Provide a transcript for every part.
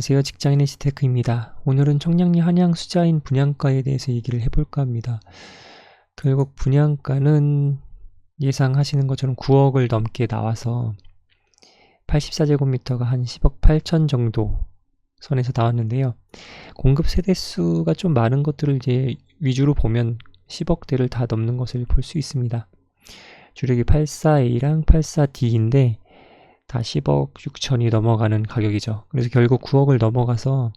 안녕하세요. 직장인의 지테크입니다. 오늘은 청량리 한양 수자인 분양가에 대해서 얘기를 해볼까 합니다. 결국 분양가는 예상하시는 것처럼 9억을 넘게 나와서 84제곱미터가 한 10억 8천 정도 선에서 나왔는데요. 공급 세대수가 좀 많은 것들을 이제 위주로 보면 10억대를 다 넘는 것을 볼 수 있습니다. 주력이 84A랑 84D인데 다 10억 6천이 넘어가는 가격이죠. 그래서 결국 9억을 넘어가서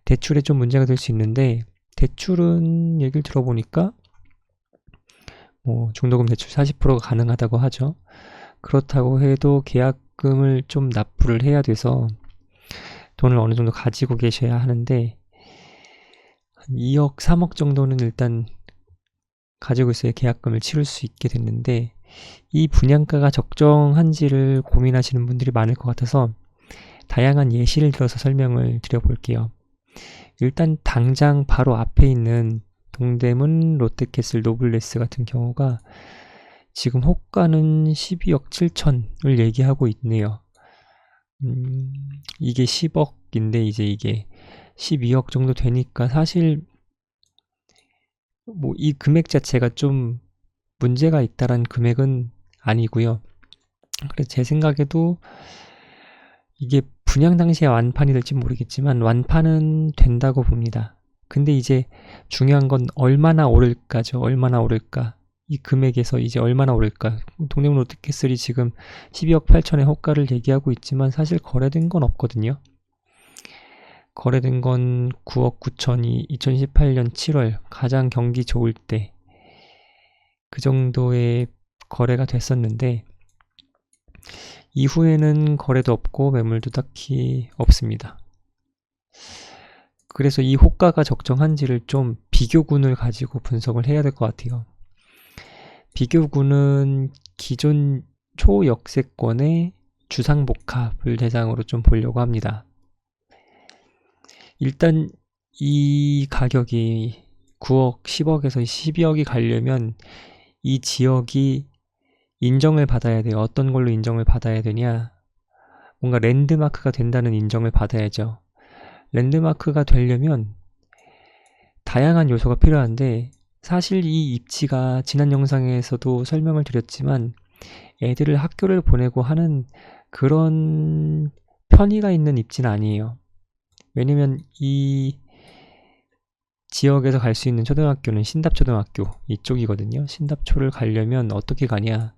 대출에 좀 문제가 될 수 있는데, 대출은 얘기를 들어보니까 중도금 대출 40%가 가능하다고 하죠. 그렇다고 해도 계약금을 좀 납부를 해야 돼서 돈을 어느 정도 가지고 계셔야 하는데, 한 2억 3억 정도는 일단 가지고 있어야 계약금을 치를 수 있게 됐는데, 이 분양가가 적정한지를 고민하시는 분들이 많을 것 같아서 다양한 예시를 들어서 설명을 드려볼게요. 일단 당장 바로 앞에 있는 동대문 롯데캐슬 노블레스 같은 경우가 지금 호가는 12억 7천을 얘기하고 있네요. 이게 10억인데 이제 이게 12억 정도 되니까 사실 이 금액 자체가 좀 문제가 있다란 금액은 아니고요. 그래서 제 생각에도 이게 분양 당시에 완판이 될지 모르겠지만 완판은 된다고 봅니다. 근데 이제 중요한 건 얼마나 오를까죠. 얼마나 오를까. 이 금액에서 이제 얼마나 오를까. 동대문 롯데캐슬이 지금 12억 8천의 호가를 얘기하고 있지만 사실 거래된 건 없거든요. 거래된 건 9억 9천이 2018년 7월 가장 경기 좋을 때 그 정도의 거래가 됐었는데, 이후에는 거래도 없고 매물도 딱히 없습니다. 그래서 이 호가가 적정한지를 좀 비교군을 가지고 분석을 해야 될 것 같아요. 비교군은 기존 초역세권의 주상복합을 대상으로 좀 보려고 합니다. 일단 이 가격이 9억, 10억에서 12억이 가려면 이 지역이 인정을 받아야 돼요. 어떤 걸로 인정을 받아야 되냐? 뭔가 랜드마크가 된다는 인정을 받아야죠. 랜드마크가 되려면 다양한 요소가 필요한데, 사실 이 입지가 지난 영상에서도 설명을 드렸지만 애들을 학교를 보내고 하는 그런 편의가 있는 입지는 아니에요. 왜냐면 이 지역에서 갈 수 있는 초등학교는 신답초등학교 이쪽이거든요. 신답초를 가려면 어떻게 가냐,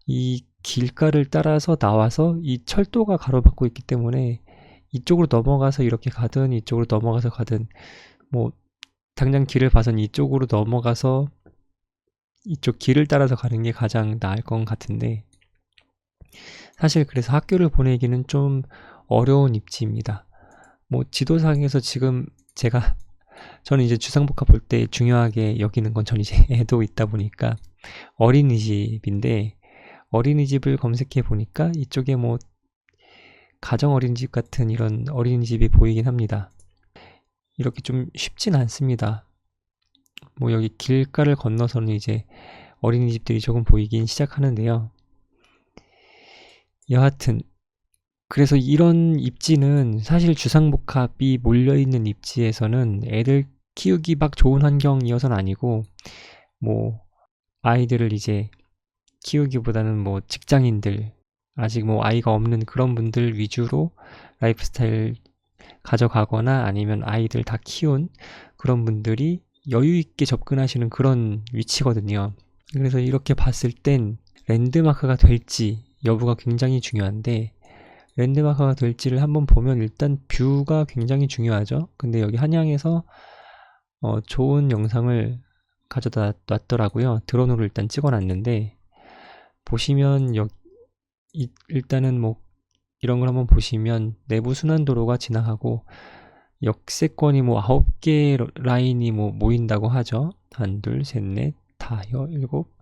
이 길가를 따라서 나와서 이 철도가 가로막고 있기 때문에 이쪽으로 넘어가서 이렇게 가든 이쪽으로 넘어가서 가든, 당장 길을 봐선 이쪽으로 넘어가서 이쪽 길을 따라서 가는 게 가장 나을 것 같은데, 사실 그래서 학교를 보내기는 좀 어려운 입지입니다. 지도상에서 지금 저는 이제 주상복합 볼 때 중요하게 여기는 건, 전 이제 애도 있다 보니까 어린이집인데, 어린이집을 검색해 보니까 이쪽에 가정 어린이집 같은 이런 어린이집이 보이긴 합니다. 이렇게 좀 쉽진 않습니다. 여기 길가를 건너서는 이제 어린이집들이 조금 보이긴 시작하는데요. 여하튼 그래서 이런 입지는 사실 주상복합이 몰려있는 입지에서는 애들 키우기 막 좋은 환경이어서는 아니고, 아이들을 이제 키우기보다는 직장인들, 아직 아이가 없는 그런 분들 위주로 라이프스타일 가져가거나 아니면 아이들 다 키운 그런 분들이 여유있게 접근하시는 그런 위치거든요. 그래서 이렇게 봤을 땐 랜드마크가 될지 여부가 굉장히 중요한데, 랜드마크가 될지를 한번 보면 일단 뷰가 굉장히 중요하죠. 근데 여기 한양에서 좋은 영상을 가져다 놨더라고요. 드론으로 일단 찍어놨는데, 보시면 일단은 이런 걸 한번 보시면 내부 순환도로가 지나가고 역세권이 9개 라인이 모인다고 하죠. 한, 둘, 셋, 넷, 다, 일곱,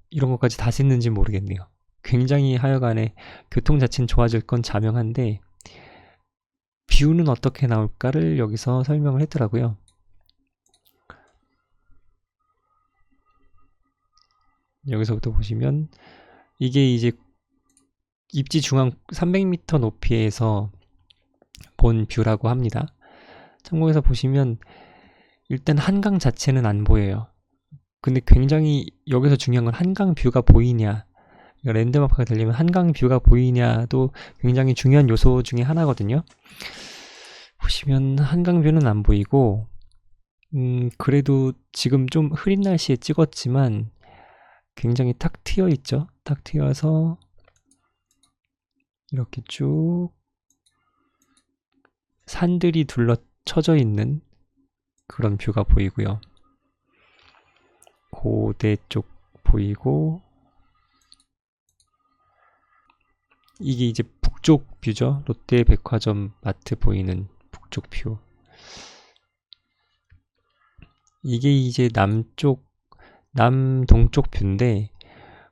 이런 것까지 다 셌는지 모르겠네요. 굉장히 하여간에 교통 자체는 좋아질 건 자명한데 뷰는 어떻게 나올까를 여기서 설명을 했더라고요. 여기서부터 보시면 이게 이제 입지 중앙 300m 높이에서 본 뷰라고 합니다. 참고해서 보시면 일단 한강 자체는 안 보여요. 근데 굉장히 여기서 중요한 건 한강 뷰가 보이냐, 랜드마크가 되려면 한강 뷰가 보이냐도 굉장히 중요한 요소 중에 하나거든요. 보시면 한강 뷰는 안 보이고, 그래도 지금 좀 흐린 날씨에 찍었지만 굉장히 탁 트여 있죠. 탁 트여서 이렇게 쭉 산들이 둘러쳐져 있는 그런 뷰가 보이고요. 고대 쪽 보이고, 이게 이제 북쪽 뷰죠. 롯데백화점 마트 보이는 북쪽 뷰. 이게 이제 남동쪽 뷰인데,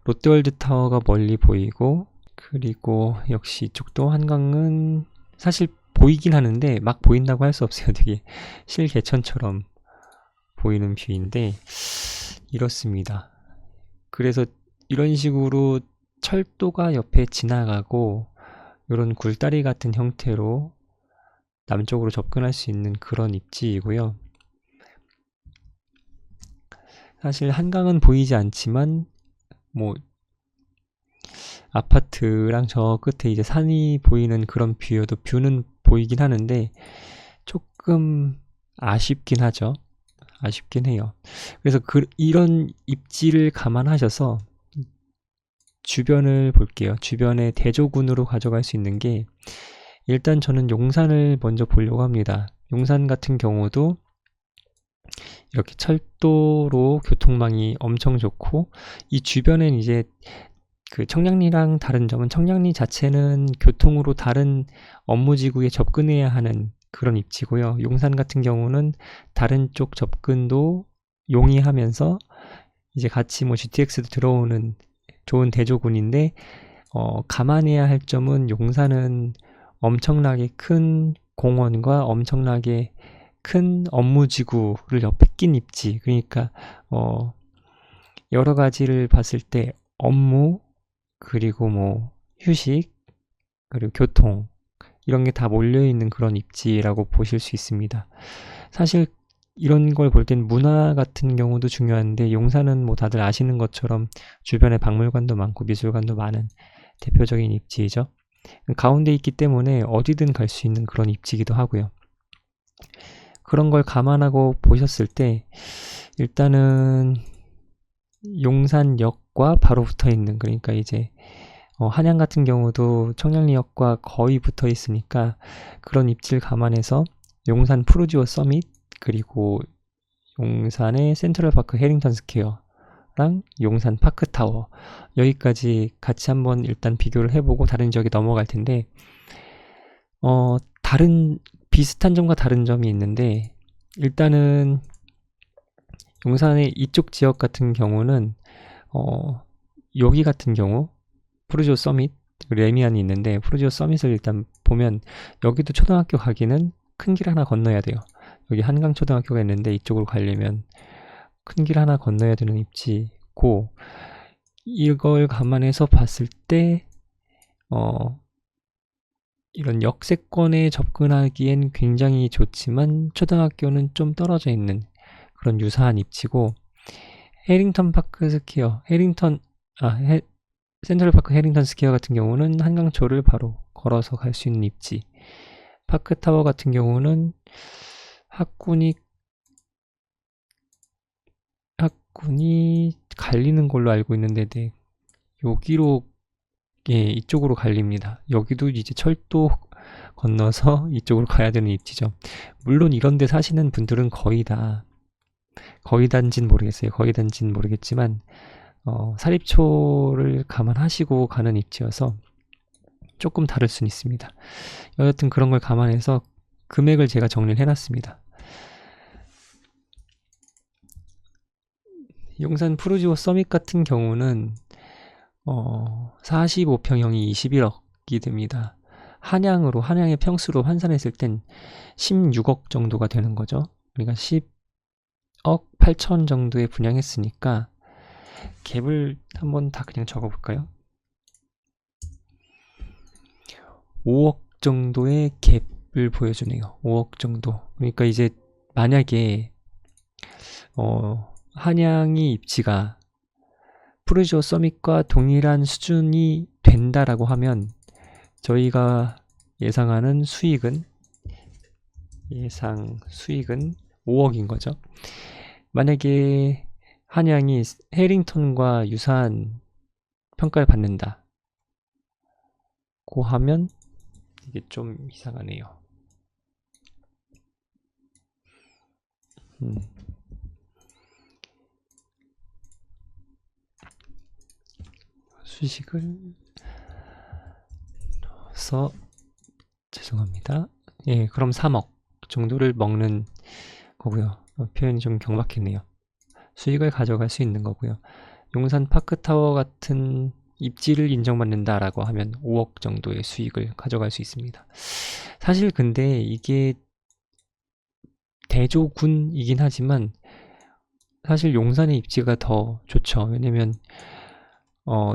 롯데월드 타워가 멀리 보이고, 그리고 역시 이쪽도 한강은 사실 보이긴 하는데 막 보인다고 할 수 없어요. 되게 실개천처럼 보이는 뷰인데 이렇습니다. 그래서 이런 식으로 철도가 옆에 지나가고 이런 굴다리 같은 형태로 남쪽으로 접근할 수 있는 그런 입지이고요. 사실 한강은 보이지 않지만 뭐 아파트랑 저 끝에 이제 산이 보이는 그런 뷰여도 뷰는 보이긴 하는데 조금 아쉽긴 하죠. 아쉽긴 해요. 그래서 이런 입지를 감안하셔서 주변을 볼게요. 주변에 대조군으로 가져갈 수 있는 게, 일단 저는 용산을 먼저 보려고 합니다. 용산 같은 경우도 이렇게 철도로 교통망이 엄청 좋고, 이 주변엔 이제 그 청량리랑 다른 점은 청량리 자체는 교통으로 다른 업무지구에 접근해야 하는 그런 입지고요. 용산 같은 경우는 다른 쪽 접근도 용이하면서 이제 같이 뭐 GTX도 들어오는 좋은 대조군인데, 감안해야 할 점은 용산은 엄청나게 큰 공원과 엄청나게 큰 업무지구를 옆에 낀 입지. 그러니까 여러 가지를 봤을 때 업무, 그리고 뭐 휴식, 그리고 교통, 이런 게 다 몰려있는 그런 입지라고 보실 수 있습니다. 사실 이런 걸 볼 땐 문화 같은 경우도 중요한데, 용산은 뭐 다들 아시는 것처럼 주변에 박물관도 많고 미술관도 많은 대표적인 입지이죠. 가운데 있기 때문에 어디든 갈 수 있는 그런 입지이기도 하고요. 그런 걸 감안하고 보셨을 때 일단은 용산역과 바로 붙어 있는, 그러니까 이제 한양 같은 경우도 청량리역과 거의 붙어 있으니까 그런 입지를 감안해서 용산 푸르지오 서밋, 그리고 용산의 센트럴파크 해링턴 스퀘어랑 용산 파크타워, 여기까지 같이 한번 일단 비교를 해보고 다른 지역에 넘어갈 텐데, 다른 비슷한 점과 다른 점이 있는데, 일단은 용산의 이쪽 지역 같은 경우는 여기 같은 경우 푸르지오 서밋, 레미안이 있는데, 푸르지오 서밋을 일단 보면 여기도 초등학교 가기는 큰 길 하나 건너야 돼요. 여기 한강초등학교가 있는데 이쪽으로 가려면 큰 길 하나 건너야 되는 입지고, 이걸 감안해서 봤을 때 이런 역세권에 접근하기엔 굉장히 좋지만 초등학교는 좀 떨어져 있는 그런 유사한 입지고, 해링턴 파크 스퀘어, 센트럴파크 해링턴 스퀘어 같은 경우는 한강초를 바로 걸어서 갈 수 있는 입지, 파크타워 같은 경우는 학군이 갈리는 걸로 알고 있는데, 네, 여기로, 예, 이쪽으로 갈립니다. 여기도 이제 철도 건너서 이쪽으로 가야 되는 입지죠. 물론 이런 데 사시는 분들은 거의 단지는 모르겠어요. 거의 단지는 모르겠지만 사립초를 감안하시고 가는 입지여서 조금 다를 수는 있습니다. 여하튼 그런 걸 감안해서 금액을 제가 정리를 해놨습니다. 용산 푸르지오 서밋 같은 경우는 45평형이 21억이 됩니다. 한양의 평수로 환산했을 땐 16억 정도가 되는 거죠. 그러니까 10억 8천 정도에 분양했으니까 갭을 한번 다 그냥 적어볼까요? 5억 정도의 갭 모습을 보여주네요. 5억 정도. 그러니까 이제 만약에 한양이 입지가 푸르지오 서밋과 동일한 수준이 된다라고 하면 저희가 예상하는 수익은 5억인 거죠. 만약에 한양이 해링턴과 유사한 평가를 받는다 고 하면 이게 좀 이상하네요. 수식을 넣어서 죄송합니다. 예, 그럼 3억 정도를 먹는 거고요. 표현이 좀 경박했네요. 수익을 가져갈 수 있는 거고요. 용산 파크타워 같은 입지를 인정받는다라고 하면 5억 정도의 수익을 가져갈 수 있습니다. 사실 근데 이게 대조군이긴 하지만 사실 용산의 입지가 더 좋죠. 왜냐면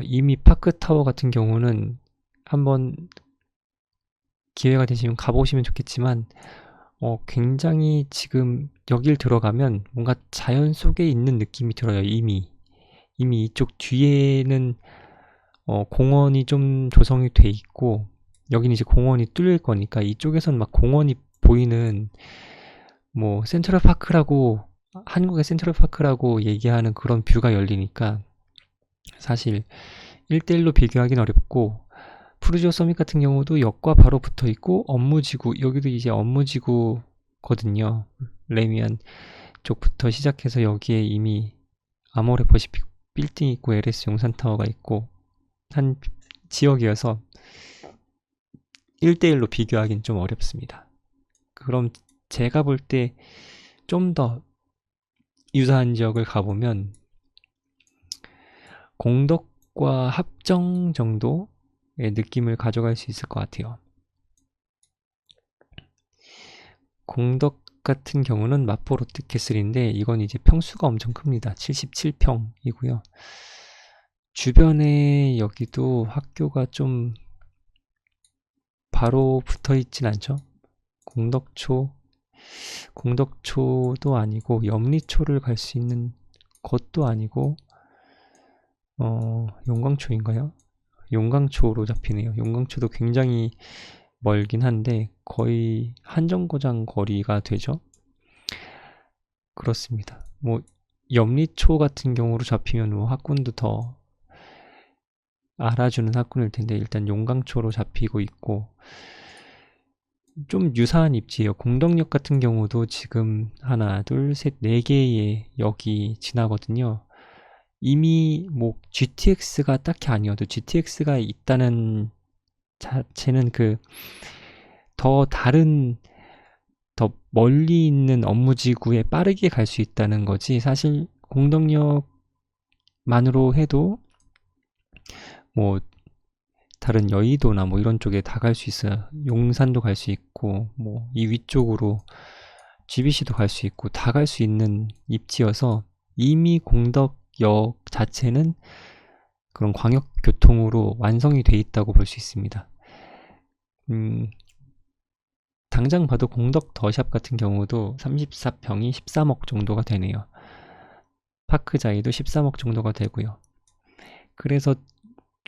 이미 파크타워 같은 경우는 한번 기회가 되시면 가보시면 좋겠지만 굉장히 지금 여길 들어가면 뭔가 자연 속에 있는 느낌이 들어요. 이미 이쪽 뒤에는 공원이 좀 조성이 돼 있고 여기는 이제 공원이 뚫릴 거니까 이쪽에선 막 공원이 보이는 뭐 센트럴파크라고 한국의 센트럴파크라고 얘기하는 그런 뷰가 열리니까 사실 1대1로 비교하기는 어렵고 푸르지오 서밋 같은 경우도 역과 바로 붙어 있고 업무지구 여기도 이제 업무지구거든요. 레미안 쪽부터 시작해서 여기에 이미 아모레 퍼시픽 빌딩이 있고 LS 용산타워가 있고 한 지역이어서 1대1로 비교하기는 좀 어렵습니다. 그럼 제가 볼 때 좀 더 유사한 지역을 가보면 공덕과 합정 정도의 느낌을 가져갈 수 있을 것 같아요. 공덕 같은 경우는 마포 롯데캐슬인데 이건 이제 평수가 엄청 큽니다. 77평이고요. 주변에 여기도 학교가 좀 바로 붙어 있진 않죠. 공덕초도 아니고 염리초를 갈 수 있는 것도 아니고 용광초인가요? 용광초로 잡히네요. 용광초도 굉장히 멀긴 한데 거의 한정거장 거리가 되죠. 그렇습니다. 뭐 염리초 같은 경우로 잡히면 뭐 학군도 더 알아주는 학군일 텐데 일단 용광초로 잡히고 있고 좀 유사한 입지예요. 공덕역 같은 경우도 지금 하나, 둘, 셋, 4개의 역이 지나거든요. 이미 뭐 GTX가 딱히 아니어도 GTX가 있다는 자체는 그 더 다른 더 멀리 있는 업무지구에 빠르게 갈 수 있다는 거지 사실 공덕역만으로 해도 뭐 다른 여의도나 뭐 이런 쪽에 다 갈 수 있어요. 용산도 갈 수 있고 뭐 이 위쪽으로 GBC도 갈 수 있고 다 갈 수 있는 입지여서 이미 공덕역 자체는 그런 광역교통으로 완성이 돼 있다고 볼 수 있습니다. 당장 봐도 공덕 더샵 같은 경우도 34평이 13억 정도가 되네요. 파크자이도 13억 정도가 되고요. 그래서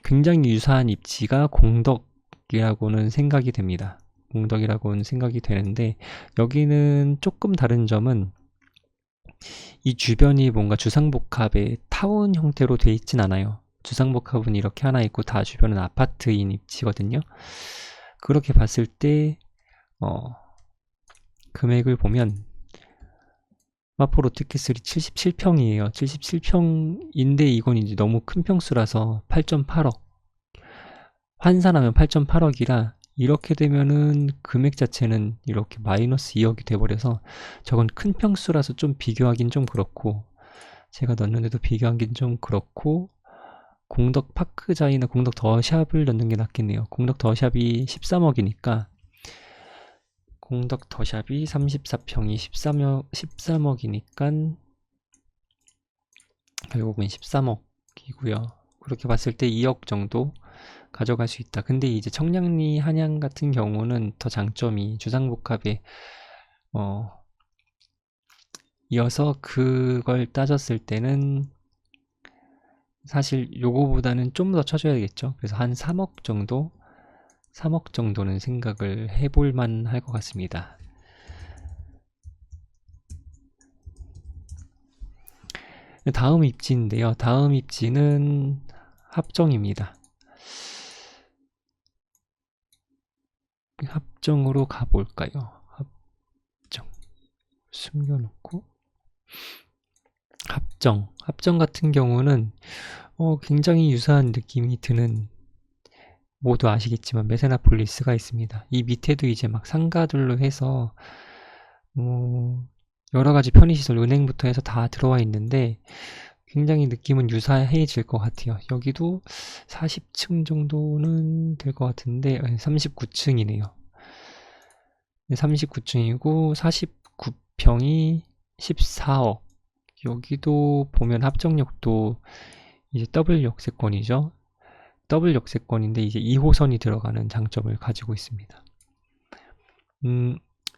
굉장히 유사한 입지가 공덕이라고는 생각이 됩니다. 공덕이라고는 생각이 되는데 여기는 조금 다른 점은 이 주변이 뭔가 주상복합의 타운 형태로 돼 있진 않아요. 주상복합은 이렇게 하나 있고 다 주변은 아파트인 입지거든요. 그렇게 봤을 때 금액을 보면 마포 롯데캐슬이 77평이에요. 77평인데 이건 이제 너무 큰 평수라서 8.8억 환산하면 8.8억이라 이렇게 되면은 금액 자체는 이렇게 마이너스 2억이 돼버려서 저건 큰 평수라서 좀 비교하긴 좀 그렇고 제가 넣는데도 비교하긴 좀 그렇고 공덕 파크자이나 공덕 더샵을 넣는 게 낫겠네요. 공덕 더샵이 13억이니까 공덕 더샵이 34평이 13억이니까 결국은 13억이고요. 그렇게 봤을 때 2억 정도 가져갈 수 있다. 근데 이제 청량리 한양 같은 경우는 더 장점이 주상복합에 이어서 그걸 따졌을 때는 사실 요거보다는 좀 더 쳐줘야겠죠. 그래서 한 3억 정도는 생각을 해볼 만할 것 같습니다. 다음 입지인데요. 다음 입지는 합정입니다. 합정으로 가볼까요? 합정 숨겨놓고 합정 같은 경우는 굉장히 유사한 느낌이 드는, 모두 아시겠지만 메세나폴리스가 있습니다. 이 밑에도 이제 막 상가들로 해서 여러 가지 편의시설, 은행부터 해서 다 들어와 있는데 굉장히 느낌은 유사해질 것 같아요. 여기도 40층 정도는 될 것 같은데 39층이네요. 39층이고 49평이 14억. 여기도 보면 합정역도 이제 더블 역세권이죠. 더블 역세권인데 이제 2호선이 들어가는 장점을 가지고 있습니다.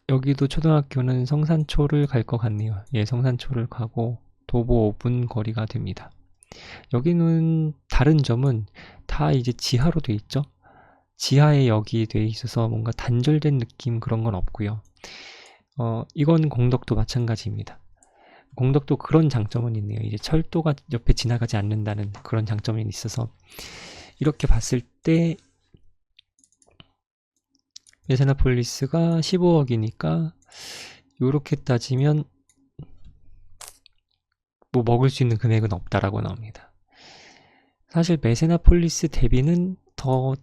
여기도 초등학교는 성산초를 갈 것 같네요. 예, 성산초를 가고 도보 5분 거리가 됩니다. 여기는 다른 점은 다 이제 지하로 돼 있죠. 지하에 역이 돼 있어서 뭔가 단절된 느낌 그런 건 없고요. 이건 공덕도 마찬가지입니다. 공덕도 그런 장점은 있네요. 이제 철도가 옆에 지나가지 않는다는 그런 장점이 있어서 이렇게 봤을 때 메세나폴리스가 15억이니까 이렇게 따지면 뭐 먹을 수 있는 금액은 없다라고 나옵니다. 사실 메세나폴리스 대비는 더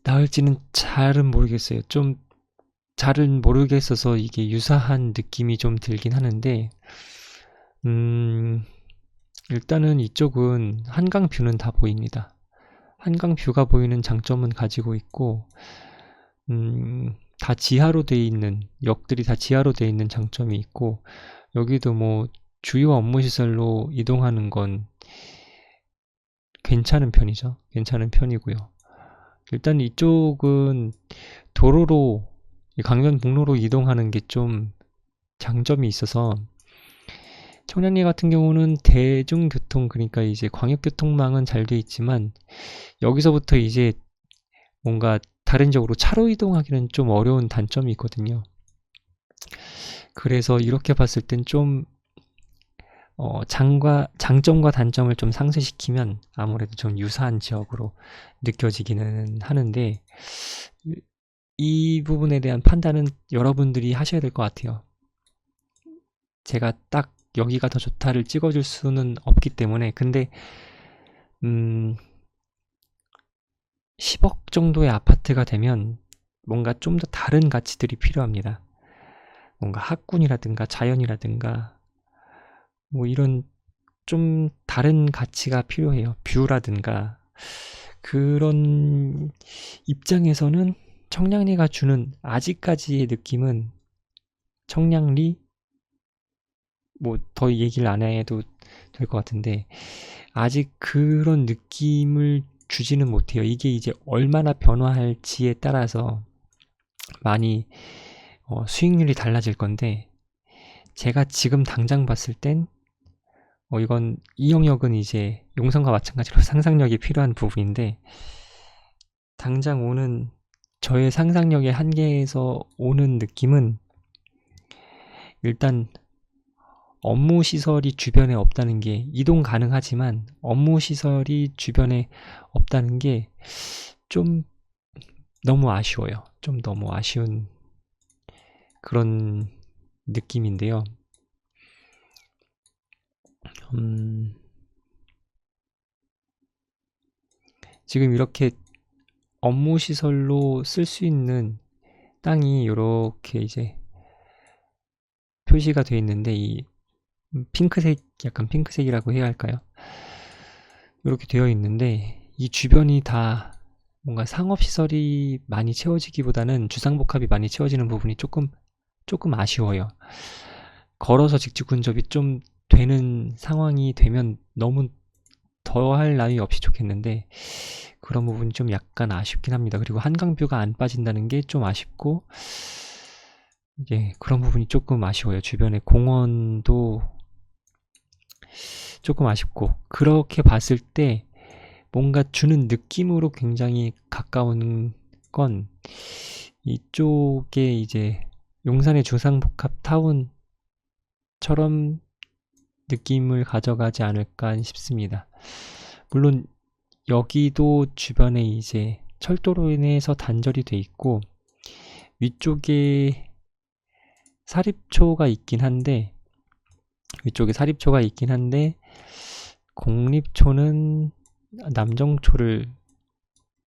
나을지는 잘은 모르겠어요. 좀 잘은 모르겠어서 이게 유사한 느낌이 좀 들긴 하는데 일단은 이쪽은 한강뷰는 다 보입니다. 한강뷰가 보이는 장점은 가지고 있고 다 지하로 돼 있는, 역들이 다 지하로 돼 있는 장점이 있고, 여기도 뭐 주요 업무시설로 이동하는 건 괜찮은 편이죠. 괜찮은 편이고요. 일단 이쪽은 도로로, 강변북로로 이동하는 게 좀 장점이 있어서, 청량리 같은 경우는 대중교통, 그러니까 이제 광역교통망은 잘 돼 있지만 여기서부터 이제 뭔가 다른 지역으로 차로 이동하기는 좀 어려운 단점이 있거든요. 그래서 이렇게 봤을 땐 좀 장점과 단점을 좀 상쇄시키면 아무래도 좀 유사한 지역으로 느껴지기는 하는데, 이 부분에 대한 판단은 여러분들이 하셔야 될 것 같아요. 제가 딱 여기가 더 좋다를 찍어줄 수는 없기 때문에. 근데 10억 정도의 아파트가 되면 뭔가 좀 더 다른 가치들이 필요합니다. 뭔가 학군이라든가 자연이라든가 뭐 이런 좀 다른 가치가 필요해요. 뷰라든가. 그런 입장에서는 청량리가 주는 아직까지의 느낌은, 청량리 뭐 더 얘기를 안 해도 될 것 같은데 아직 그런 느낌을 주지는 못해요. 이게 이제 얼마나 변화할지에 따라서 많이 수익률이 달라질 건데, 제가 지금 당장 봤을 땐 이건 이 영역은 이제 용성과 마찬가지로 상상력이 필요한 부분인데, 당장 오는 저의 상상력의 한계에서 오는 느낌은, 일단 업무시설이 주변에 없다는 게, 이동 가능하지만 업무시설이 주변에 없다는 게 좀 너무 아쉬워요. 좀 너무 아쉬운 그런 느낌인데요. 지금 이렇게 업무시설로 쓸 수 있는 땅이 이렇게 이제 표시가 되어 있는데, 이 핑크색, 약간 핑크색이라고 해야 할까요? 이렇게 되어 있는데 이 주변이 다 뭔가 상업시설이 많이 채워지기보다는 주상복합이 많이 채워지는 부분이 조금 아쉬워요. 걸어서 직직 근접이 좀 되는 상황이 되면 너무 더 할 나위 없이 좋겠는데 그런 부분이 좀 약간 아쉽긴 합니다. 그리고 한강뷰가 안 빠진다는 게 좀 아쉽고 이제 그런 부분이 조금 아쉬워요. 주변에 공원도 조금 아쉽고 그렇게 봤을 때 뭔가 주는 느낌으로 굉장히 가까운 건 이쪽에 이제 용산의 주상복합타운처럼 느낌을 가져가지 않을까 싶습니다. 물론 여기도 주변에 이제 철도로 인해서 단절이 돼 있고 위쪽에 사립초가 있긴 한데 공립초는 남정초를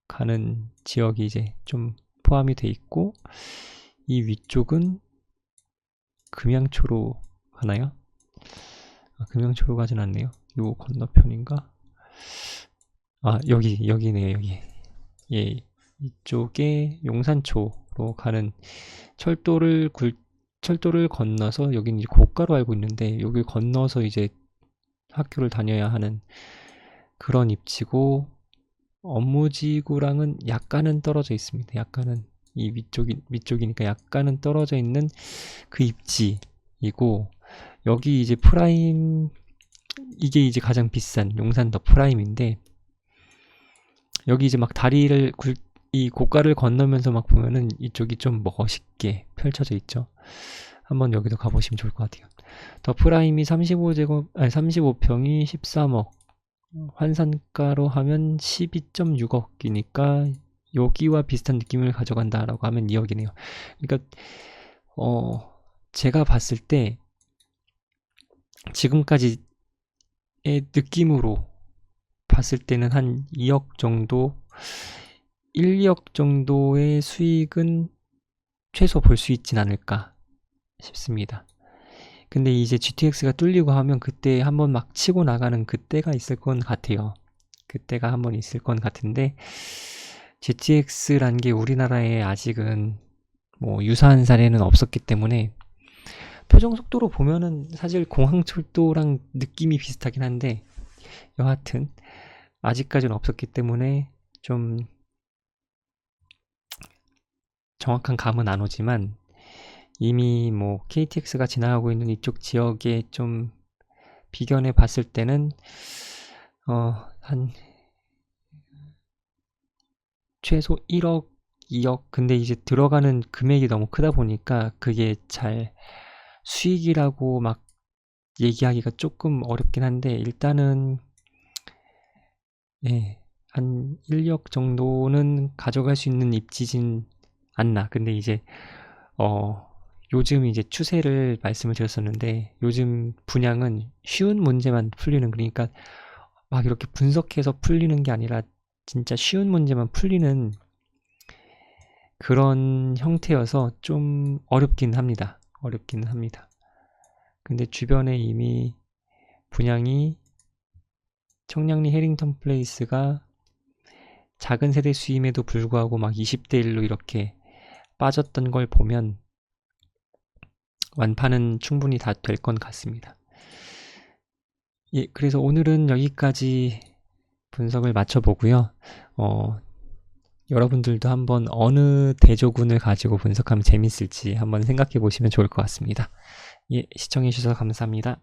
가는 지역이 이제 좀 포함이 돼 있고 이 위쪽은 금양초로 가나요? 금양초로 가진 않네요. 요 건너편인가? 여기네요, 여기. 예, 이쪽에 용산초로 가는 철도를 건너서 여기는 이제 고가로 알고 있는데 여길 건너서 이제 학교를 다녀야 하는 그런 입지고 업무지구랑은 약간은 떨어져 있습니다. 약간은 이 위쪽이니까 약간은 떨어져 있는 그 입지이고 여기 이제 프라임 이게 이제 가장 비싼 용산 더 프라임인데 여기 이제 막 다리를 이 고가를 건너면서 막 보면은 이쪽이 좀 멋있게 펼쳐져 있죠. 한번 여기도 가보시면 좋을 것 같아요. 더 프라임이 35평이 13억 환산가로 하면 12.6억이니까 여기와 비슷한 느낌을 가져간다라고 하면 2억이네요. 그러니까 제가 봤을 때 지금까지의 느낌으로 봤을 때는 한 2억 정도 1, 2억 정도의 수익은 최소 볼 수 있진 않을까 싶습니다. 근데 이제 GTX가 뚫리고 하면 그때 한번 막 치고 나가는 그때가 있을 건 같아요. 그때가 한번 있을 건 같은데 GTX란 게 우리나라에 아직은 뭐 유사한 사례는 없었기 때문에 표정 속도로 보면은 사실 공항철도랑 느낌이 비슷하긴 한데 여하튼 아직까지는 없었기 때문에 좀 정확한 감은 안 오지만 이미 뭐 KTX가 지나가고 있는 이쪽 지역에 좀 비견해 봤을 때는 한 최소 1억, 2억 근데 이제 들어가는 금액이 너무 크다 보니까 그게 잘 수익이라고 막 얘기하기가 조금 어렵긴 한데 일단은 한 1억 정도는 가져갈 수 있는 입지진 않나. 근데 이제 요즘 이제 추세를 말씀을 드렸었는데 요즘 분양은 쉬운 문제만 풀리는 그러니까 막 이렇게 분석해서 풀리는 게 아니라 진짜 쉬운 문제만 풀리는 그런 형태여서 좀 어렵긴 합니다. 근데 주변에 이미 분양이 청량리 해링턴 플레이스가 작은 세대 수임에도 불구하고 막 20대 1로 이렇게 빠졌던 걸 보면 완판은 충분히 다 될 건 같습니다. 예, 그래서 오늘은 여기까지 분석을 마쳐보고요. 여러분들도 한번 어느 대조군을 가지고 분석하면 재밌을지 한번 생각해 보시면 좋을 것 같습니다. 예, 시청해 주셔서 감사합니다.